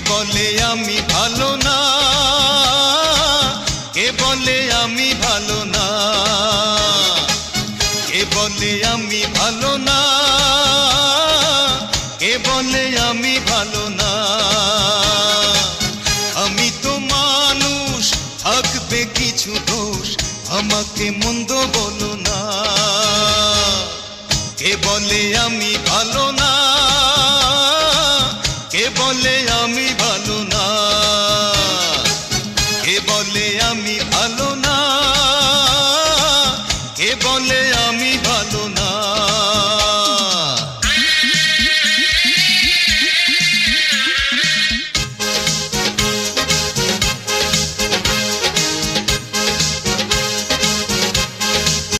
বলে আমি ভালো না, কে বলে আমি ভালো না, কে বলে আমি ভালো না, কে বলে আমি ভালো না। আমি তো মানুষ, থাকবে কিছু দোষ, আমাকে মন্দ বলো না। কে বলে আমি ভালো না, কে বলে আমি ভালো না, কে বলে আমি ভালো না, কে বলে আমি ভালো না।